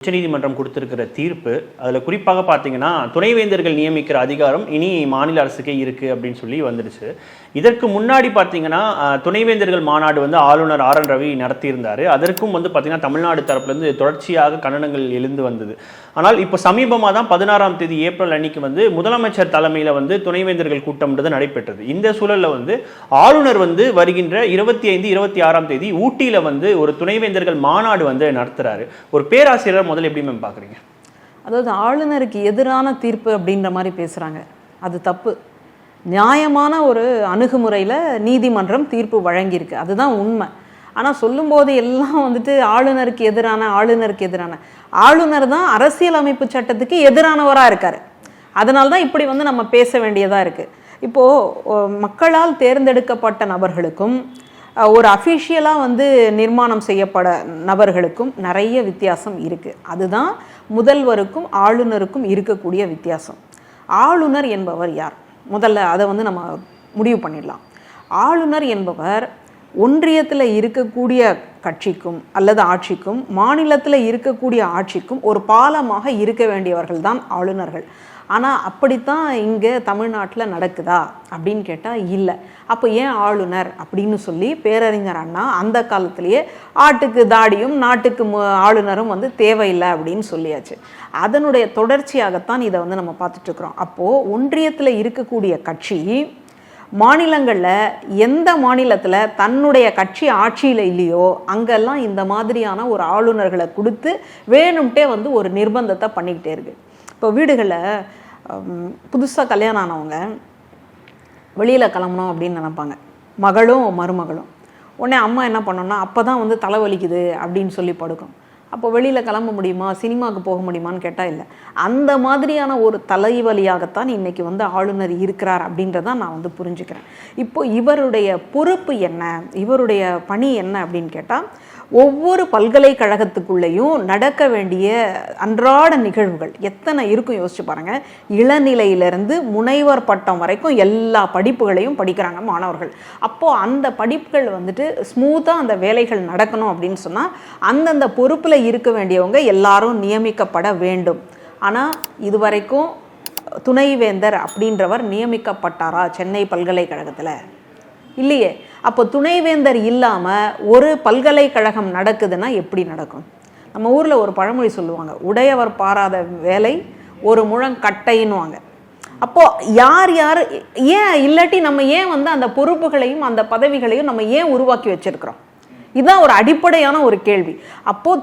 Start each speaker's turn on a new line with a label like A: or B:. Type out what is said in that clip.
A: உச்சநீதிமன்றம் கொடுத்திருக்கிற தீர்ப்பு அதில் குறிப்பாக பார்த்தீங்கன்னா துணைவேந்தர்கள் நியமிக்கிற அதிகாரம் இனி மாநில அரசுக்கே இருக்குது அப்படின்னு சொல்லி வந்துடுச்சு. இதற்கு முன்னாடி பார்த்தீங்கன்னா துணைவேந்தர்கள் மாநாடு வந்து ஆளுநர் ஆர் என் ரவி நடத்தியிருந்தார். அதற்கும் வந்து பார்த்தீங்கன்னா தமிழ்நாடு தரப்புலேருந்து தொடர்ச்சியாக கண்டனங்கள் எழுந்து வந்தது. ஆனால் இப்போ சமீபமாக தான் 16ஆம் தேதி ஏப்ரல் அன்னைக்கு வந்து முதலமைச்சர் தலைமையில் வந்து துணைவேந்தர்கள் கூட்டம்ன்றது நடைபெற்றது. இந்த சூழலில் வந்து ஆளுநர் வந்து வருகின்ற 25, 26ஆம் தேதி ஊட்டியில் வந்து ஒரு துணைவேந்தர்கள் மாநாடு வந்து நடத்துகிறாரு. ஒரு பேராசிரியர் முதல்ல எப்படி மேம் பார்க்குறீங்க?
B: அதாவது ஆளுநருக்கு எதிரான தீர்ப்பு அப்படின்ற மாதிரி பேசுகிறாங்க, அது தப்பு. நியாயமான ஒரு அணுகுமுறையில் நீதிமன்றம் தீர்ப்பு வழங்கியிருக்கு, அதுதான் உண்மை. ஆனால் சொல்லும்போது எல்லாம் வந்துட்டு ஆளுநருக்கு எதிரான ஆளுநர் தான் அரசியலமைப்பு சட்டத்துக்கு எதிரானவராக இருக்கார். அதனால தான் இப்படி வந்து நம்ம பேச வேண்டியதாக இருக்குது. இப்போது மக்களால் தேர்ந்தெடுக்கப்பட்ட நபர்களுக்கும் ஒரு அஃபிஷியலாக வந்து நிர்மாணம் செய்யப்பட நபர்களுக்கும் நிறைய வித்தியாசம் இருக்குது. அதுதான் முதல்வருக்கும் ஆளுநருக்கும் இருக்கக்கூடிய வித்தியாசம். ஆளுநர் என்பவர் யார்? முதல்ல அதை வந்து நம்ம முடிவு பண்ணிடலாம். ஆளுநர் என்பவர் ஒன்றியத்தில் இருக்கக்கூடிய கட்சிக்கும் அல்லது ஆட்சிக்கும் மாநிலத்தில் இருக்கக்கூடிய ஆட்சிக்கும் ஒரு பாலமாக இருக்க வேண்டியவர்கள் தான் ஆளுநர்கள். ஆனால் அப்படித்தான் இங்கே தமிழ்நாட்டில் நடக்குதா அப்படின்னு கேட்டால் இல்லை. அப்போ ஏன் ஆளுநர் அப்படின்னு சொல்லி பேரறிஞர் அண்ணா அந்த காலத்திலேயே ஆட்டுக்கு தாடியும் நாட்டுக்கு ஆளுநரும் வந்து தேவையில்லை அப்படின்னு சொல்லியாச்சு. அதனுடைய தொடர்ச்சியாகத்தான் இதை வந்து நம்ம பார்த்துட்ருக்குறோம். அப்போது ஒன்றியத்தில் இருக்கக்கூடிய கட்சி மாநிலங்களில் எந்த மாநிலத்தில் தன்னுடைய கட்சி ஆட்சியில் இல்லையோ அங்கெல்லாம் இந்த மாதிரியான ஒரு ஆளுநர்களை கொடுத்து வேணும்ட்டே வந்து ஒரு நிர்பந்தத்தை பண்ணிக்கிட்டே இருக்கு. இப்போ வீடுகளில் புதுசாக கல்யாணம் ஆனவங்க வெளியில் கிளம்பணும் அப்படின்னு நினைப்பாங்க, மகளும் மருமகளும். உடனே அம்மா என்ன பண்ணோன்னா அப்போ தான் வந்து தலைவலிக்குது அப்படின்னு சொல்லி படுக்கும். அப்போ வெளியில் கிளம்ப முடியுமா, சினிமாவுக்கு போக முடியுமான்னு கேட்டால் இல்லை. அந்த மாதிரியான ஒரு தலைவலியாகத்தான் இன்றைக்கி வந்து ஆளுநர் இருக்கிறார் அப்படின்றதான் நான் வந்து புரிஞ்சுக்கிறேன். இப்போ இவருடைய பொறுப்பு என்ன, இவருடைய பணி என்ன அப்படின்னு கேட்டால் ஒவ்வொரு பல்கலைக்கழகத்துக்குள்ளேயும் நடக்க வேண்டிய அன்றாட நிகழ்வுகள் எத்தனை இருக்கும் யோசிச்சு பாருங்கள். இளநிலையிலிருந்து முனைவர் பட்டம் வரைக்கும் எல்லா படிப்புகளையும் படிக்கிறாங்க மாணவர்கள். அப்போது அந்த படிப்புகள் வந்துட்டு ஸ்மூத்தாக அந்த வேலைகள் நடக்கணும் அப்படின்னு சொன்னால் அந்தந்த பொறுப்பில் இருக்க வேண்டியவங்க எல்லாரும் நியமிக்கப்பட வேண்டும். ஆனால் இதுவரைக்கும் துணைவேந்தர் அப்படின்றவர் நியமிக்கப்பட்டாரா சென்னை பல்கலைக்கழகத்தில்? இல்லையே. அப்போ துணைவேந்தர் இல்லாமல் ஒரு பல்கலைக்கழகம் நடக்குதுன்னா எப்படி நடக்கும்? நம்ம ஊரில் ஒரு பழமொழி சொல்லுவாங்க, உடையவர் பாராத வேலை ஒரு முழங்கட்டைன்னுவாங்க. அப்போது யார் யார் ஏன் இல்லாட்டி நம்ம ஏன் வந்து அந்த பொறுப்புகளையும் அந்த பதவிகளையும் நம்ம ஏன் உருவாக்கி வச்சிருக்கிறோம்? இதுதான் ஒரு அடிப்படையான ஒரு கேள்வி. அப்போது